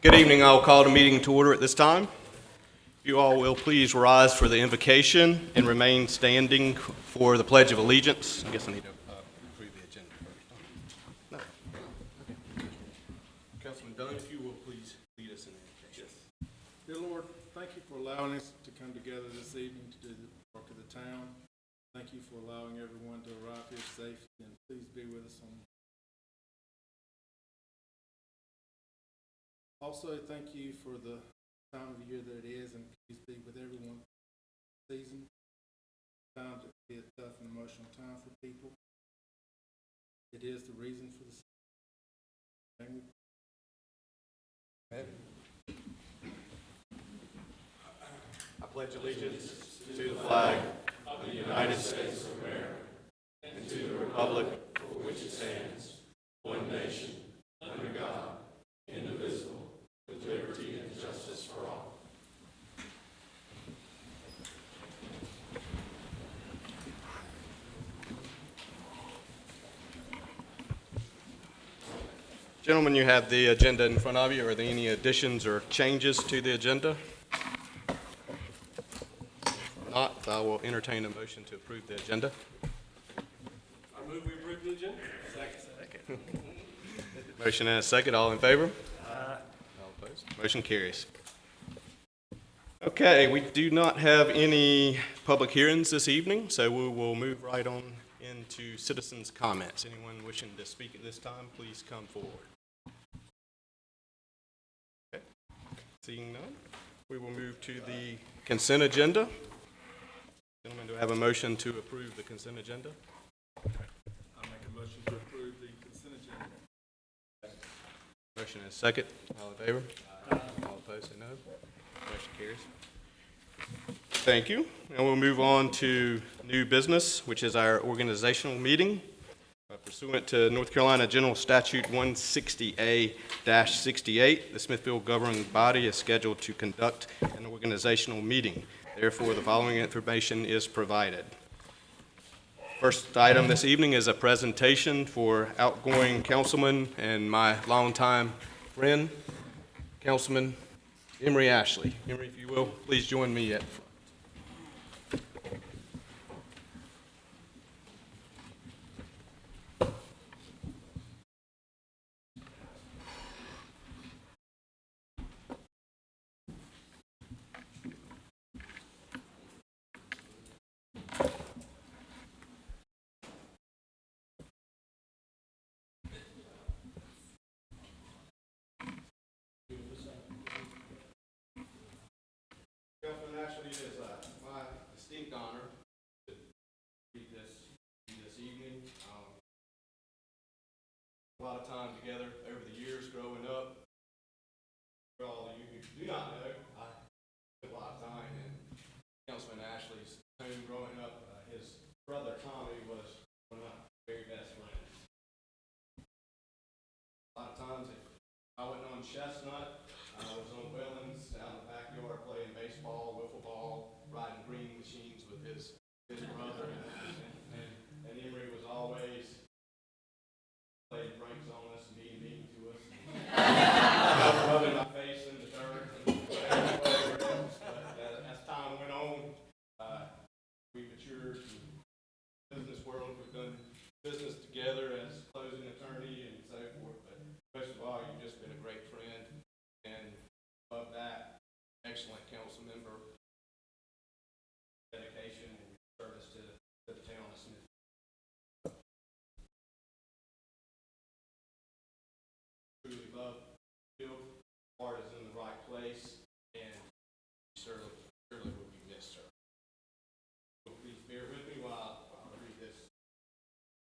Good evening. I'll call the meeting to order at this time. You all will please rise for the invocation and remain standing for the Pledge of Allegiance. I guess I need to approve the agenda first. No. Okay. Councilman Dunn, if you will please lead us in the invocation. Dear Lord, thank you for allowing us to come together this evening to do the work of the town. Thank you for allowing everyone to arrive here safe, and please be with us on. Also, thank you for the time of year that it is, and please be with everyone this season. Time to be a tough and emotional time for people. It is the reason for the season. I pledge allegiance to the flag of the United States of America and to the republic for which it stands, one nation, under God, indivisible, with liberty and justice for all. Gentlemen, you have the agenda in front of you. Are there any additions or changes to the agenda? If not, I will entertain a motion to approve the agenda. I move we approve the agenda. Second. Motion and a second. All in favor? All opposed? Motion carries. Okay, we do not have any public hearings this evening, so we will move right on into citizens' comments. Anyone wishing to speak at this time, please come forward. Okay. Seeing none, we will move to the consent agenda. Gentlemen, do I have a motion to approve the consent agenda? I make a motion to approve the consent agenda. Motion and a second. All in favor? All opposed, say no. Motion carries. Thank you. And we'll move on to new business, which is our organizational meeting. Pursuant to North Carolina General Statute 160A-68, the Smithfield governing body is scheduled to conduct an organizational meeting. Therefore, the following information is provided. First item this evening is a presentation for outgoing councilman and my longtime friend, Councilman Emory Ashley. Emory, if you will, please join me at front. Councilman Ashley, it is my distinct honor to lead this evening. A lot of time together over the years growing up. For all of you who do not know, I spent a lot of time in Councilman Ashley's home growing up. His brother Tommy was one of my very best friends. A lot of times, if I wasn't on Chestnut, I was on Wellens out in the backyard playing baseball, wiffle ball, riding green machines with his brother. And Emory was always playing pranks on us and being mean to us. Rubbing my face in the dirt and whatever else. But as time went on, we matured in the business world. We've done business together as closing attorney and so forth. But most of all, you've just been a great friend. And above that, excellent council member, dedication and service to the town of Smith. Truly love Bill. Heart is in the right place, and certainly will be missed, sir. So please bear with me while I read this.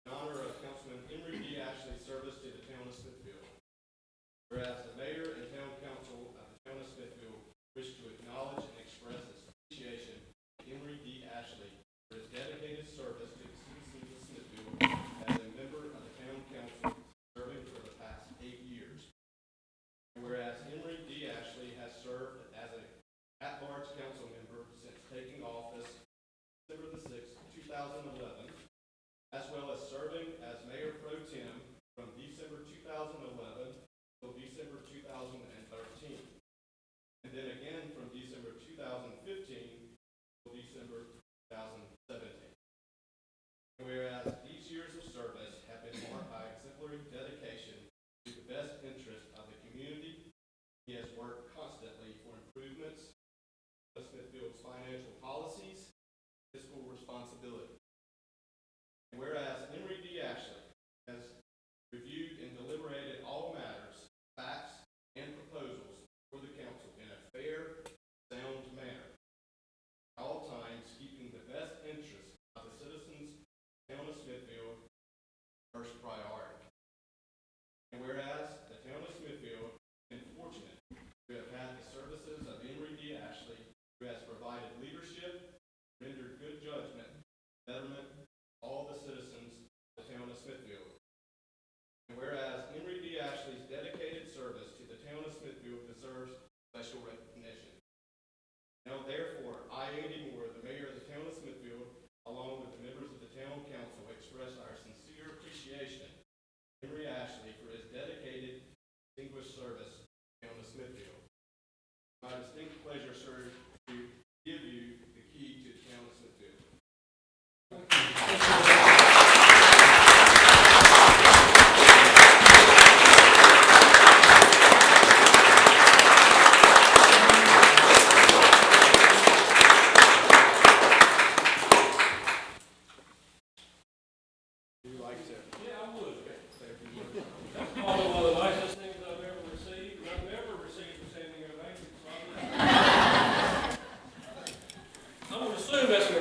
In honor of Councilman Emory D. Ashley's service to the town of Smithfield, whereas the mayor and town council of the town of Smithfield wish to acknowledge and express its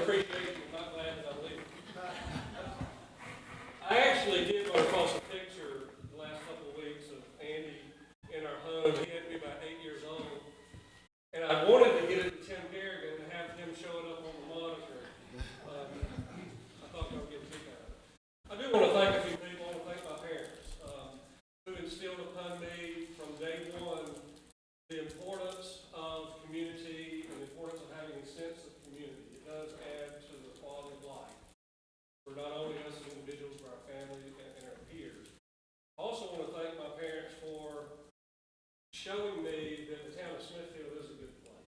appreciate you, I'm not glad that I'm leaving. I actually did run across a picture the last couple of weeks of Andy in our home. He had to be about 8 years old. And I wanted to get it to Tim Kerrigan and have him show it up on the monitor. I thought y'all would get a kick out of it. I do want to thank a few people. I want to thank my parents, who instilled upon me from day one the importance of community and the importance of having a sense of community. It does add to the quality of life for not only us as individuals, but our families and our peers. I also want to thank my parents for showing me that the town of Smithfield is a good place.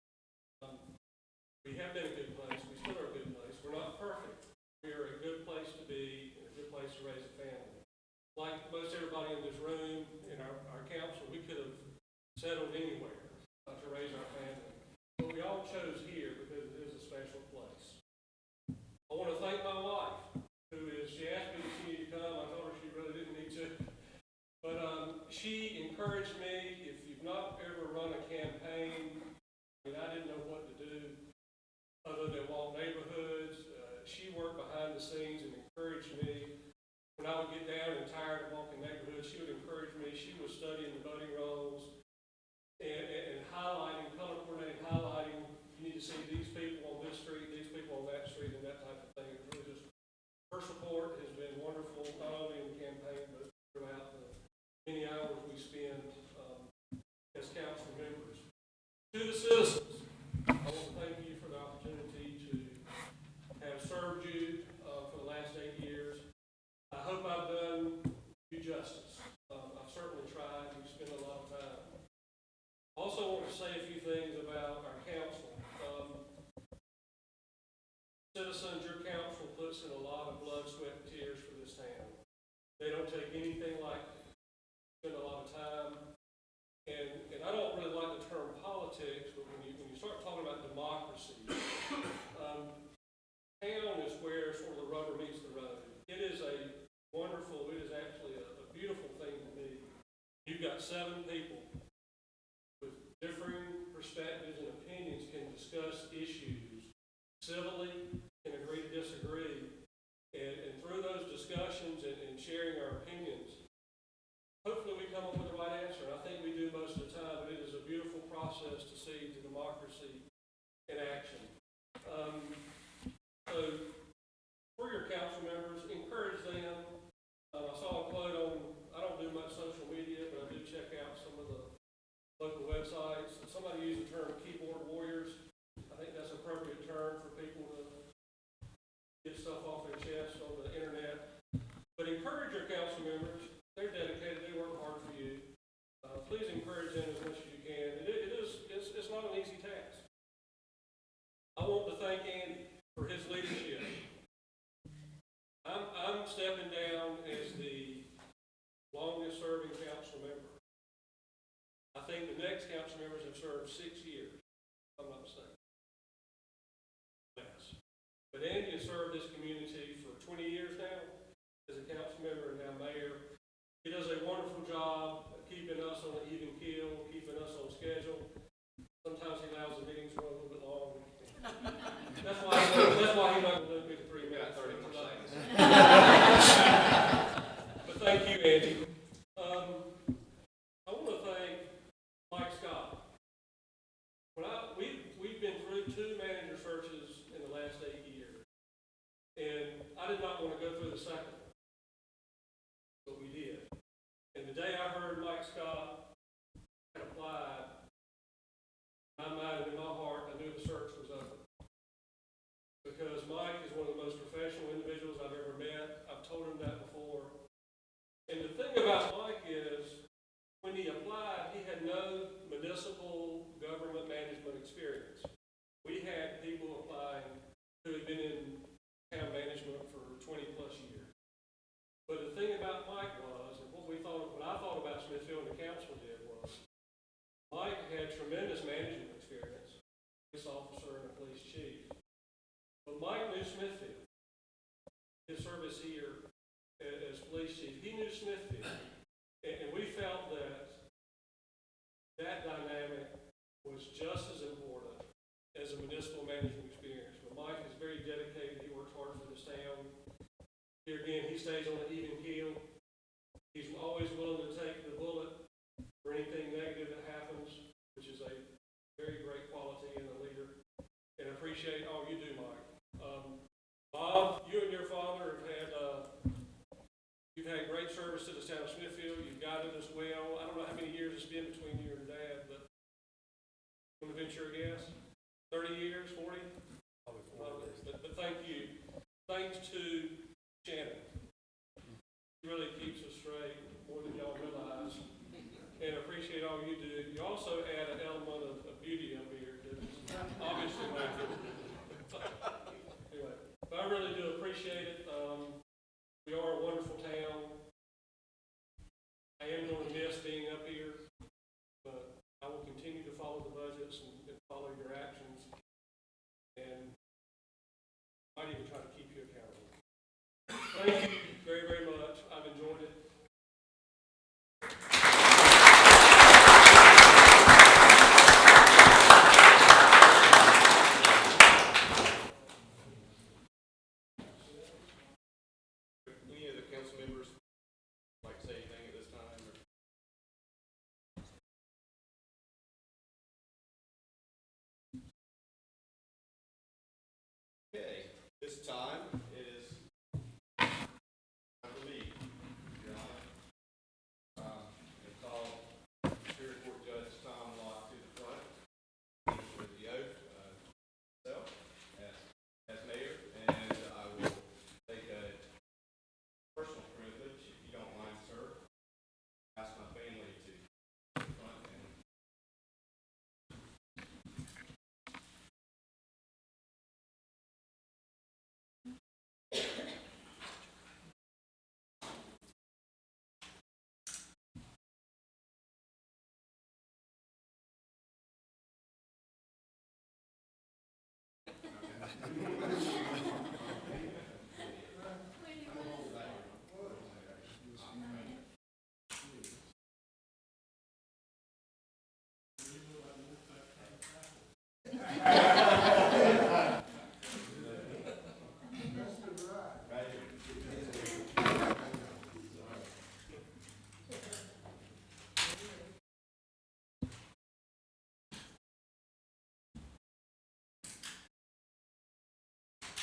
We have been a good place. We still are a good place. We're not perfect. We are a good place to be and a good place to raise a family. Like most everybody in this room, in our council, we could have settled anywhere to raise our family. But we all chose here because it is a special place. I want to thank my wife, she asked me if she needed to come. I told her she really didn't need to. But she encouraged me. If you've not ever run a campaign, I didn't know what to do other than walk neighborhoods. She worked behind the scenes and encouraged me. When I would get down and tired of walking neighborhoods, she would encourage me. She was studying the voting rolls and highlighting, color coordinating, highlighting, you need to see these people on this street, these people on that street, and that type of thing. It really just, her support has been wonderful, not only in the campaign, but throughout the many hours we spend as council members. To the citizens, I want to thank you for the opportunity to have served you for the last 8 years. I hope I've done you justice. I've certainly tried. We've spent a lot of time. I also want to say a few things about our council. Citizens, your council puts in a lot of blood, sweat, and tears for this town. They don't take anything lightly. Spend a lot of time. And I don't really like the term politics, but when you start talking about democracy, town is where sort of the rubber meets the road. It is a wonderful, it is actually a beautiful thing to me. You've got 7 people with differing perspectives and opinions can discuss issues civilly, can agree to disagree, and through those discussions and sharing our opinions, hopefully we come up with the right answer. And I think we do most of the time, but it is a beautiful process to see the democracy in action. So for your council members, encourage them. I saw a quote on, I don't do much social media, but I do check out some of the local websites. Somebody used the term keyboard warriors. I think that's an appropriate term for people to get stuff off their chest on the internet. But encourage your council members. They're dedicated. They work hard for you. Please encourage them as much as you can. It's not an easy task. I want to thank Andy for his leadership. I'm stepping down as the longest serving council member. I think the next council members have served 6 years, if I'm not mistaken. Yes. But Andy has served this community for 20 years now as a council member and now mayor. He does a wonderful job of keeping us on an even keel, keeping us on schedule. Sometimes he allows the meetings to run a little bit long. That's why he's not going to limit me to 3 minutes. 30 more seconds. But thank you, Andy. I want to thank Mike Scott. We've been through 2 manager searches in the last 8 years, and I did not want to go through the second one, but we did. And the day I heard Mike Scott had applied, in my mind and in my heart, I knew the search was over. Because Mike is one of the most professional individuals I've ever met. I've told him that before. And the thing about Mike is, when he applied, he had no municipal government management experience. We had people applying who had been in town management for 20 plus years. stays on an even keel. He's always willing to take the bullet for anything negative that happens, which is a very great quality in a leader. And appreciate all you do, Mike. Bob, you and your father have had, you've had great service to the town of Smithfield. You've guided us well. I don't know how many years it's been between you and Dad, but I'm going to venture a guess. 30 years, 40? Probably 40. But thank you. Thanks to Shannon. She really keeps us straight more than y'all realize. And appreciate all you do. You also add an element of beauty up here that is obviously not good. Anyway, but I really do appreciate it. We are a wonderful town. I am going to miss being up here, but I will continue to follow the budgets and follow your actions, and might even try to keep you accountable. Thank you very, very much. I've enjoyed it. Any of the council members like to say anything at this time? Okay, this time is I believe, Your Honor. And call Superior Court Judge Tom Locke to the front with the oath myself as mayor, and I will take a personal privilege, if you don't mind, sir. Ask my family to the front and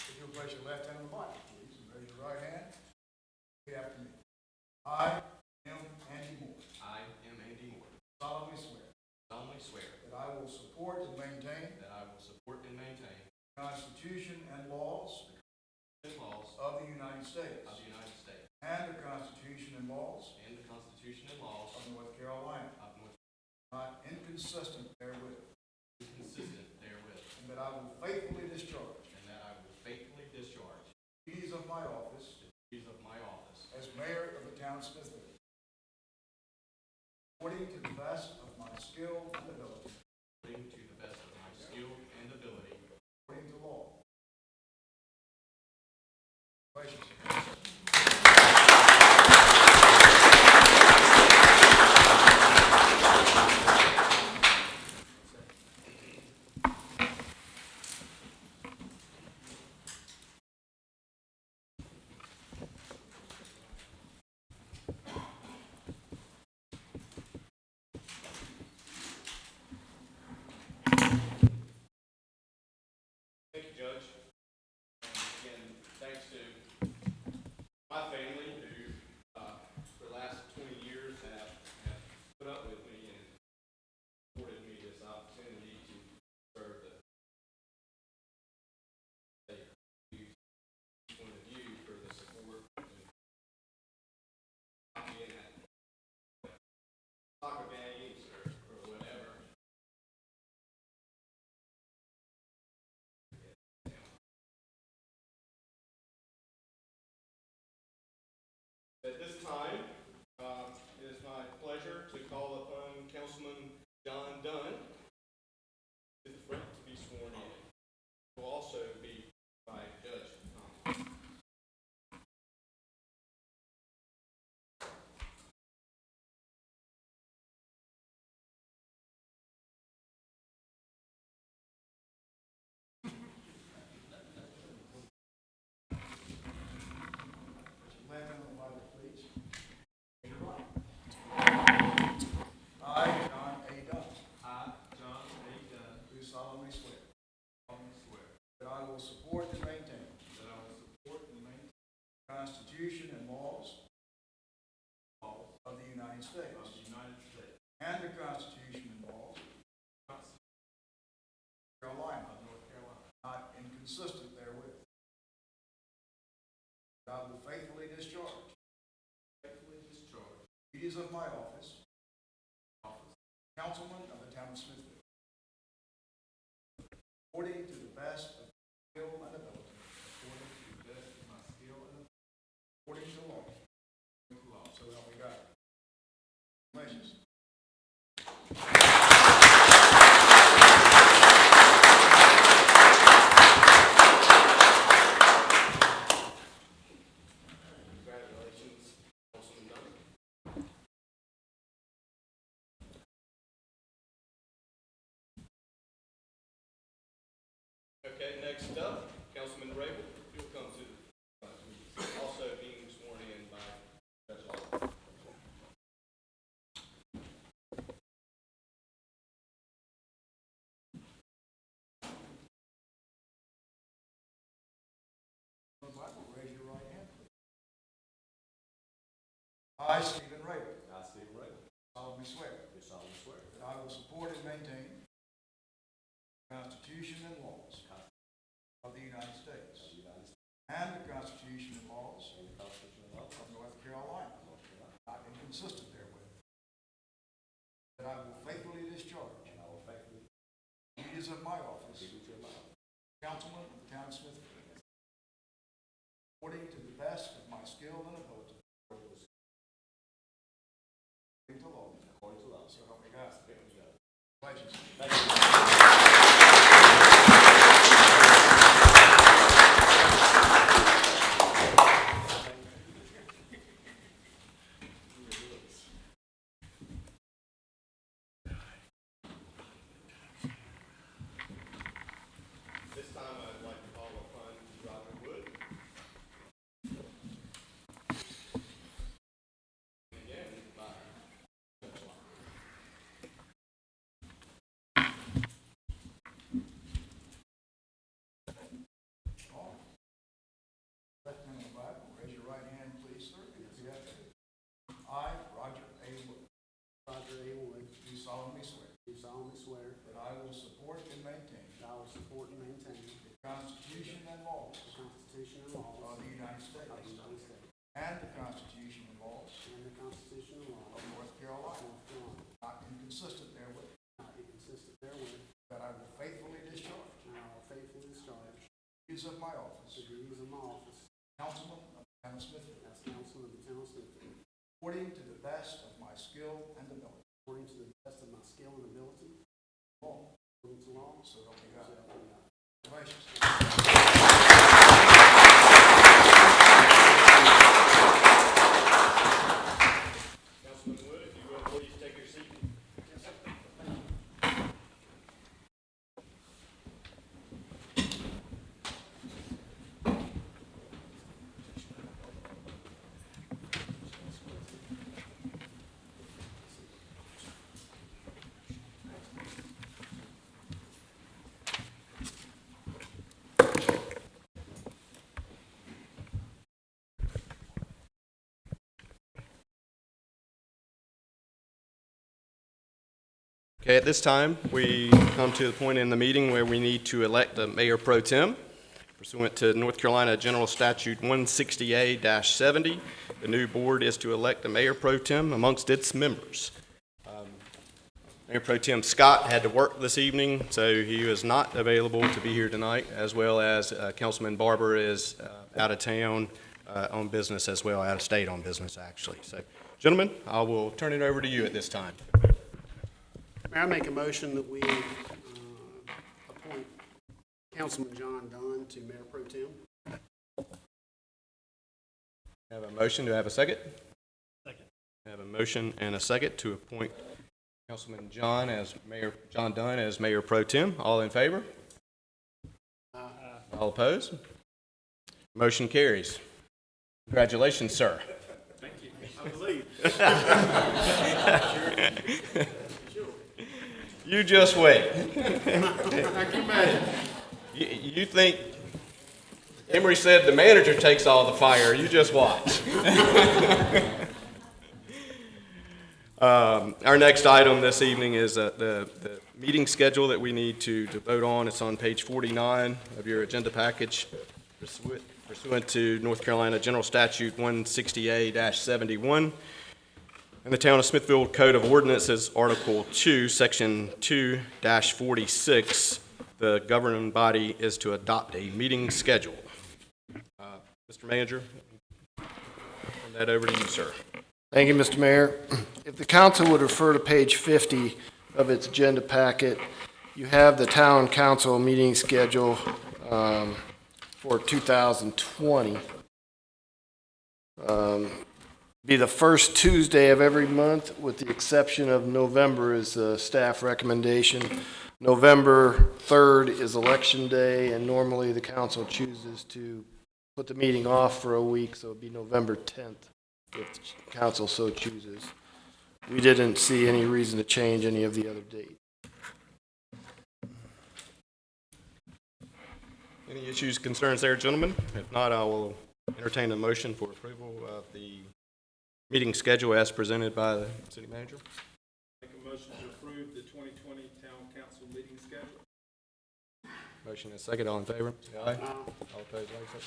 If you'll place your left hand on the Bible, please, and raise your right hand. Repeat after me. I am Andy Moore. I am Andy Moore. Solemnly swear That I will support and maintain I will support and maintain the Constitution and laws the laws of the United States of the United States and the Constitution and laws and the Constitution and laws of North Carolina, of North not inconsistent therewith, Carolina, consistent therewith, and that I will faithfully discharge and that I will faithfully discharge the duties of my office the duties of my office as mayor of the town of Smithfield, according to the best of my skill and ability, according to the best of my skill and ability, according to law. Congratulations. Thank you, Judge. And again, thanks to my family who, for the last 20 years have put up with me and afforded me this opportunity to serve the state. Each one of you for the support and being at soccer games or whatever. At this time, it is my pleasure to call upon Councilman John Dunn to the front to be sworn in. Will also be by Judge Thomas. Left hand consistent therewith. That I will faithfully discharge the duties of my office, councilman of the town of Smithfield, according to the best of skill and ability. According to law. So help me God. Congratulations. Congratulations, Councilman Dunn. Okay, next up, Councilman Rabel, you'll come to the also being sworn in by Judge Hall. Bible, raise your right hand, please. I, Stephen Rabel, I, Stephen Rabel, solemnly swear do solemnly swear that I will support and maintain the Constitution and laws of the United States and the Constitution and laws of North Carolina, not inconsistent therewith, that I will faithfully discharge the duties of my office, councilman of the town of Smithfield, according to the best of my skill and ability, according to law. So help me God. Congratulations. This time I'd like to call upon Roger Wood. Again, by Judge Locke. Left hand on the Bible, raise your right hand, please, sir, and repeat after me. I, Roger A. Wood, Roger A. Wood, do solemnly swear do solemnly swear that I will support and maintain that I will support and maintain the Constitution and laws the Constitution and laws of the United of States the United States and the Constitution and laws and the Constitution and laws of of North Carolina, North Carolina, not inconsistent therewith, not inconsistent therewith, that I will faithfully discharge and I will faithfully discharge the duties of my office, the duties of my office councilman of the town of Smithfield, as councilman of the town of Smithfield, according to the best of my skill and ability. according to the best of my skill and ability, Law. according to law, So help me so God. help me God. Congratulations. Councilman Wood, if you will, please take your seat. Okay, at this time, we come to the point in the meeting where we need to elect a mayor pro tem. Pursuant to North Carolina General Statute 160A-70, the new board is to elect a mayor pro tem amongst its members. Mayor Pro Tem Scott had to work this evening, so he is not available to be here tonight, as well as Councilman Barber is out of town on business as well, out of state on business, actually. So, gentlemen, I will turn it over to you at this time. Mayor, I make a motion that we appoint Councilman John Dunn to Mayor Pro Tem. Have a motion, do I have a second? Second. Have a motion and a second to appoint Councilman John Dunn as Mayor Pro Tem. All in favor? All opposed? Motion carries. Congratulations, sir. Thank you. I believe. You just wait. Thank you, Mayor. You think, Emery said the manager takes all the fire, you just watch. Our next item this evening is the meeting schedule that we need to vote on. It's on page 49 of your agenda package. Pursuant to North Carolina General Statute 160A-71 and the Town of Smithfield Code of Ordinances, Article 2, Section 2-46, the governing body is to adopt a meeting schedule. Mr. Manager, turn that over to you, sir. Thank you, Mr. Mayor. If the council would refer to page 50 of its agenda packet, you have the town council meeting schedule for 2020. Be the first Tuesday of every month, with the exception of November is the staff recommendation. November 3rd is election day, and normally the council chooses to put the meeting off for a week, so it'd be November 10th if the council so chooses. We didn't see any reason to change any of the other dates. Any issues, concerns there, gentlemen? If not, I will entertain a motion for approval of the meeting schedule as presented by the city manager. Make a motion to approve the 2020 town council meeting schedule. Motion is second. All in favor? Say aye. All opposed, like so.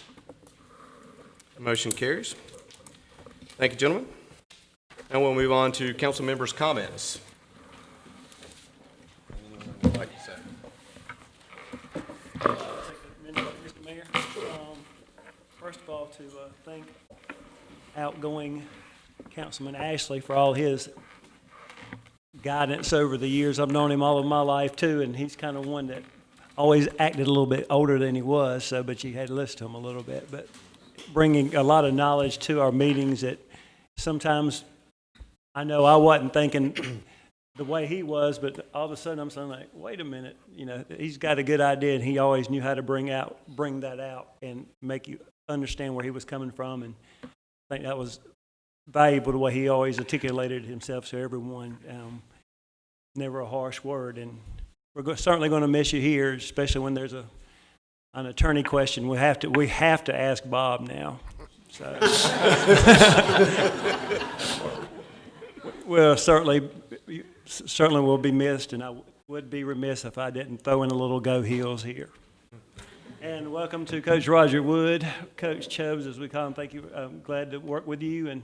Motion carries. Thank you, gentlemen. Now we'll move on to council members' comments. Anyone would like to say? Mr. Mayor, first of all, to thank outgoing Councilman Ashley for all his guidance over the years. I've known him all of my life too, and he's kind of one that always acted a little bit older than he was, so but you had to listen to him a little bit. But bringing a lot of knowledge to our meetings that sometimes I know I wasn't thinking the way he was, but all of a sudden I'm saying like, wait a minute, you know, he's got a good idea, and he always knew how to bring that out and make you understand where he was coming from, and I think that was valuable the way he always articulated himself to everyone. Never a harsh word, and we're certainly going to miss you here, especially when there's an attorney question. We have to ask Bob now. So well, certainly will be missed, and I would be remiss if I didn't throw in a little Go Heels here. And welcome to Coach Roger Wood, Coach Chubbs, as we call him. Thank you. I'm glad to work with you, and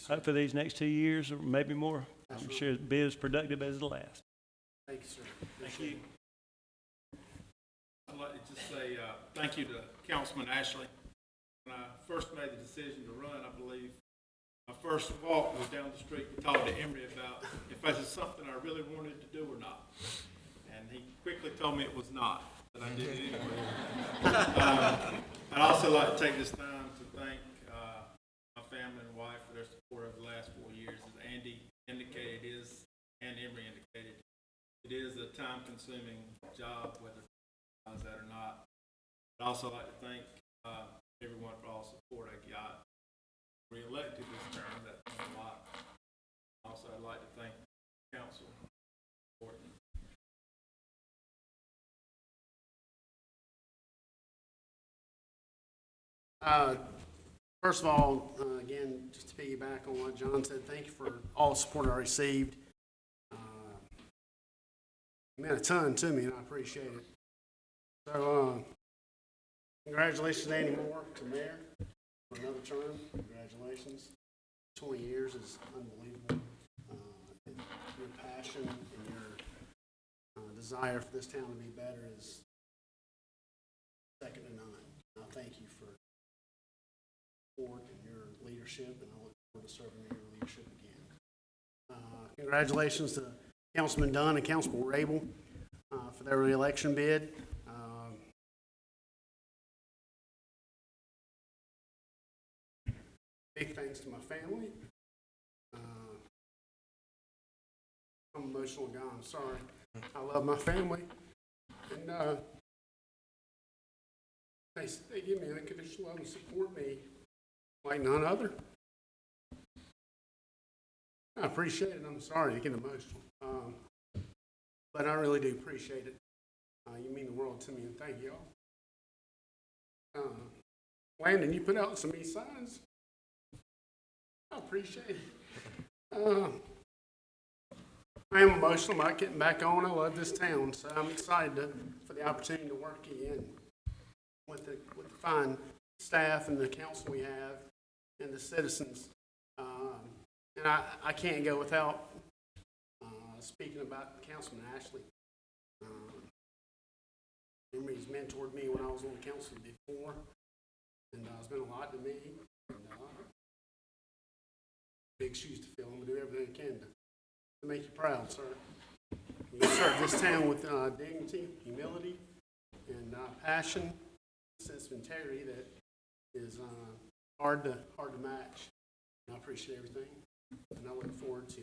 hope for these next 2 years or maybe more. I'm sure it'll be as productive as the last. Thank you, sir. Thank you. I'd like to just say thank you to Councilman Ashley. When I first made the decision to run, I believe my first walk was down the street to talk to Emery about if this is something I really wanted to do or not. And he quickly told me it was not, but I did it anyway. I'd also like to take this time to thank my family and wife for their support over the last 4 years. As Andy indicated, and Emery indicated, it is a time-consuming job, whether it's that or not. I'd also like to thank everyone for all the support I got. Re-elected this term, that meant a lot. Also, I'd like to thank the council for it. First of all, again, just to piggyback on what John said, thank you for all the support I received. It meant a ton to me, and I appreciate it. So, congratulations to Andy Moore, to Mayor, for another term. Congratulations. 20 years is unbelievable. Your passion and your desire for this town to be better is second to none. I thank you for support and your leadership, and I look forward to serving your leadership again. Congratulations to Councilman Dunn and Councilman Rabel for their re-election bid. Big thanks to my family. I'm emotional guy, I'm sorry. I love my family. And they give me unconditional love and support me like none other. I appreciate it. I'm sorry to get emotional. But I really do appreciate it. You mean the world to me, and thank you all. Landon, you put out some e-signs. I appreciate it. I am emotional about getting back on. I love this town, so I'm excited for the opportunity to work again with the fine staff and the council we have and the citizens. And I can't go without speaking about Councilman Ashley. He's mentored me when I was on the council before, and it's been a lot to me. And, big shoes to fill. I'm gonna do everything I can to make you proud, sir. You serve this town with dignity, humility, and passion, sense of integrity that is hard to match. And I appreciate everything, and I look forward to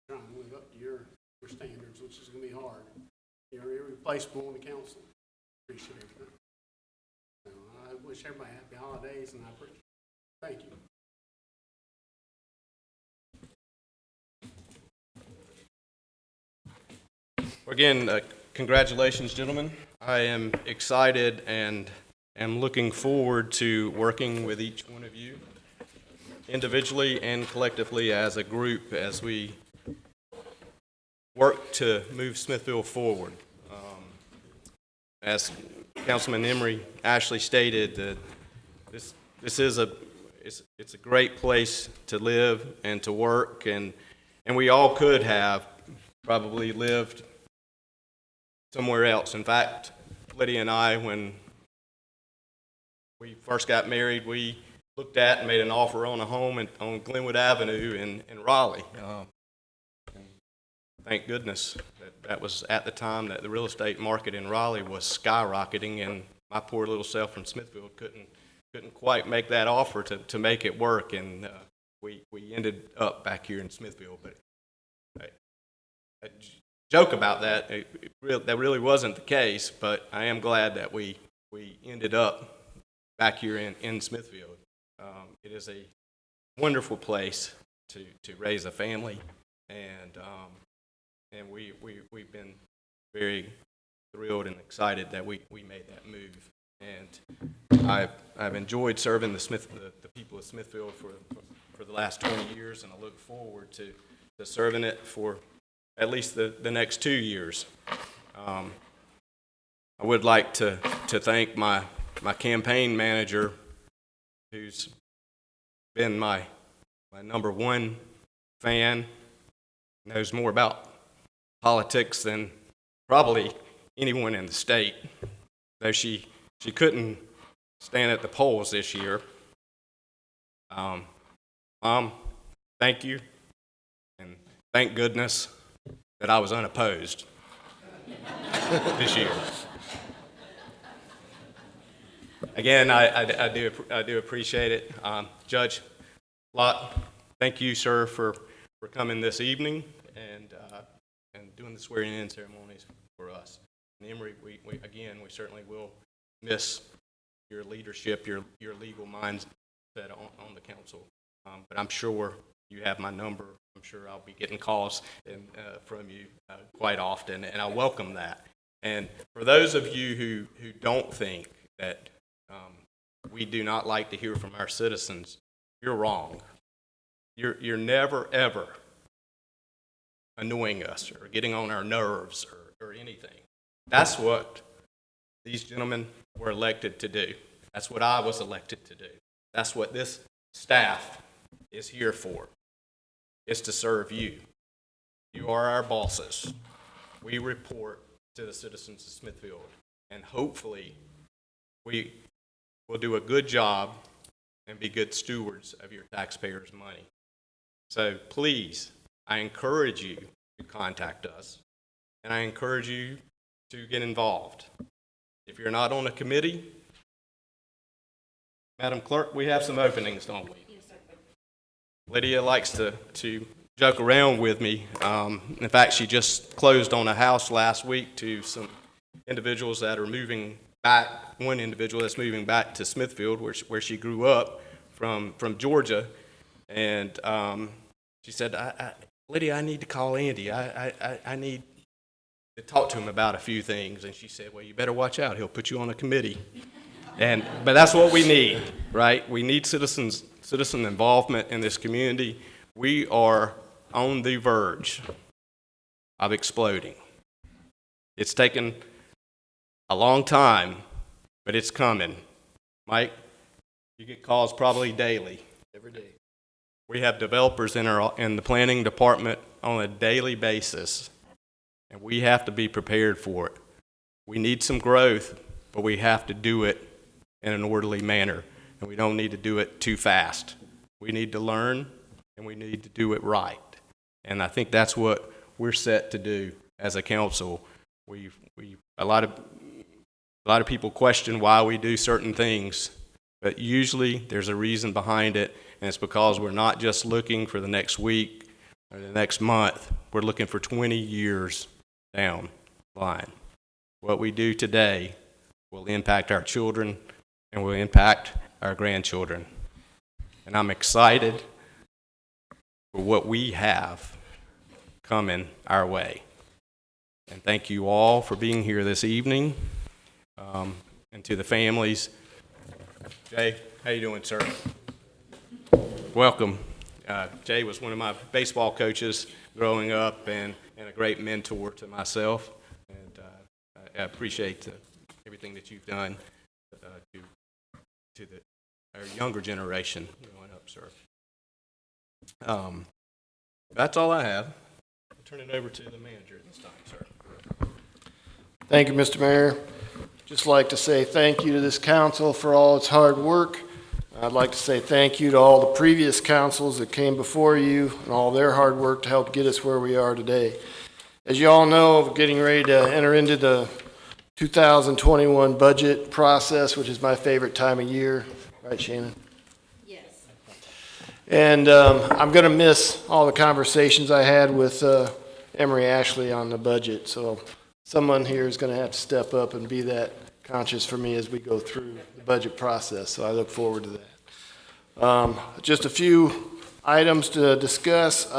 trying to live up to your standards, which is going to be hard. You're irreplaceable on the council. Appreciate everything. So I wish everybody happy holidays, and I appreciate it. Thank you. Again, congratulations, gentlemen. I am excited and am looking forward to working with each one of you individually and collectively as a group as we work to move Smithville forward. As Councilman Emery Ashley stated, that this is it's a great place to live and to work, and we all could have probably lived somewhere else. In fact, Lydia and I, when we first got married, we looked at and made an offer on a home on Glenwood Avenue in Raleigh. Thank goodness that was at the time that the real estate market in Raleigh was skyrocketing, and my poor little self from Smithfield couldn't quite make that offer to make it work, and we ended up back here in Smithfield. But I joke about that. That really wasn't the case, but I am glad that we ended up back here in Smithfield. It is a wonderful place to raise a family, and we've been very thrilled and excited that we made that move. And I've enjoyed serving the people of Smithfield for the last 20 years, and I look forward to serving it for at least the next 2 years. I would like to thank my campaign manager, who's been my number one fan, knows more about politics than probably anyone in the state, though she couldn't stand at the polls this year. Mom, thank you, and thank goodness that I was unopposed this year. Again, I do appreciate it. Judge Lott, thank you, sir, for coming this evening and doing the swearing-in ceremonies for us. And Emery, we certainly will miss your leadership, your legal mindset on the council. But I'm sure you have my number. I'm sure I'll be getting calls from you quite often, and I welcome that. And for those of you who don't think that we do not like to hear from our citizens, you're wrong. You're never, ever annoying us or getting on our nerves or anything. That's what these gentlemen were elected to do. That's what I was elected to do. That's what this staff is here for, is to serve you. You are our bosses. We report to the citizens of Smithfield, and hopefully we will do a good job and be good stewards of your taxpayers' money. So please, I encourage you to contact us, and I encourage you to get involved. If you're not on a committee, Madam Clerk, we have some openings, don't we? Yes, sir. Lydia likes to joke around with me. In fact, she just closed on a house last week to some individuals that are moving back, one individual that's moving back to Smithfield, where she grew up from Georgia. And she said, Lydia, I need to call Andy. I need to talk to him about a few things. And she said, well, you better watch out. He'll put you on a committee. But that's what we need, right? We need citizen involvement in this community. We are on the verge of exploding. It's taken a long time, but it's coming. Mike, you get calls probably daily. Every day. We have developers in the planning department on a daily basis, and we have to be prepared for it. We need some growth, but we have to do it in an orderly manner, and we don't need to do it too fast. We need to learn, and we need to do it right. And I think that's what we're set to do as a council. A lot of people question why we do certain things, but usually there's a reason behind it, and it's because we're not just looking for the next week or the next month. We're looking for 20 years down the line. What we do today will impact our children and will impact our grandchildren. And I'm excited for what we have coming our way. And thank you all for being here this evening, and to the families. Jay, how you doing, sir? Welcome. Jay was one of my baseball coaches growing up and a great mentor to myself. And I appreciate everything that you've done to our younger generation growing up, sir. That's all I have. I'll turn it over to the manager this time, sir. Thank you, Mr. Mayor. Just like to say thank you to this council for all its hard work. I'd like to say thank you to all the previous councils that came before you and all their hard work to help get us where we are today. As you all know, we're getting ready to enter into the 2021 budget process, which is my favorite time of year. Right, Shannon? Yes. And I'm going to miss all the conversations I had with Emery Ashley on the budget. So someone here is going to have to step up and be that conscious for me as we go through the budget process. So I look forward to that. Just a few items to discuss.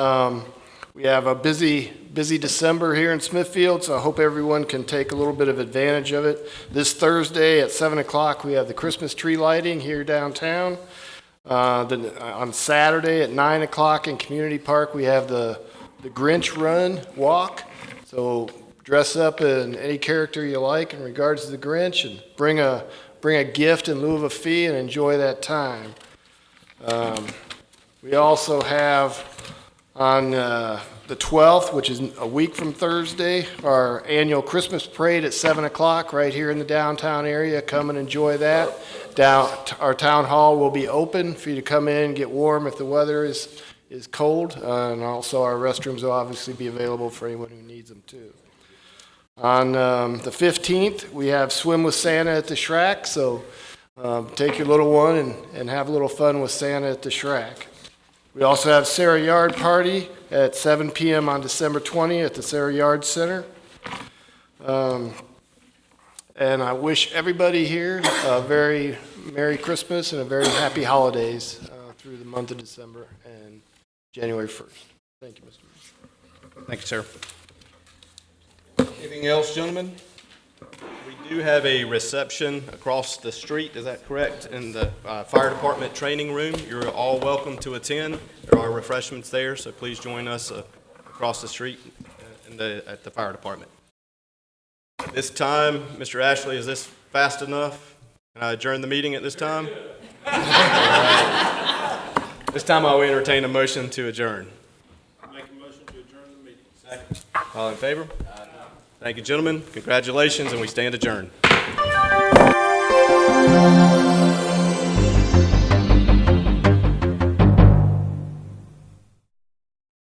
We have a busy December here in Smithfield, so I hope everyone can take a little bit of advantage of it. This Thursday at 7 o'clock, we have the Christmas tree lighting here downtown. Then on Saturday at 9 o'clock in Community Park, we have the Grinch Run Walk. So dress up in any character you like in regards to the Grinch and bring a gift in lieu of a fee and enjoy that time. We also have on the 12th, which is a week from Thursday, our annual Christmas parade at 7 o'clock right here in the downtown area. Come and enjoy that. Our town hall will be open for you to come in and get warm if the weather is cold. And also our restrooms will obviously be available for anyone who needs them too. On the 15th, we have Swim with Santa at the Shrek, so take your little one and have a little fun with Santa at the Shrek. We also have Sarah Yard Party at 7 p.m. on December 20th at the Sarah Yard Center. And I wish everybody here a very Merry Christmas and a very happy holidays through the month of December and January 1st. Thank you, Mr. Mayor. Thank you, sir. Anything else, gentlemen? We do have a reception across the street, is that correct? In the fire department training room. You're all welcome to attend. There are refreshments there, so please join us across the street at the fire department. This time, Mr. Ashley, is this fast enough? Can I adjourn the meeting at this time? This time I will entertain a motion to adjourn. Make a motion to adjourn the meeting. Second. All in favor? Thank you, gentlemen. Congratulations, and we stand adjourned.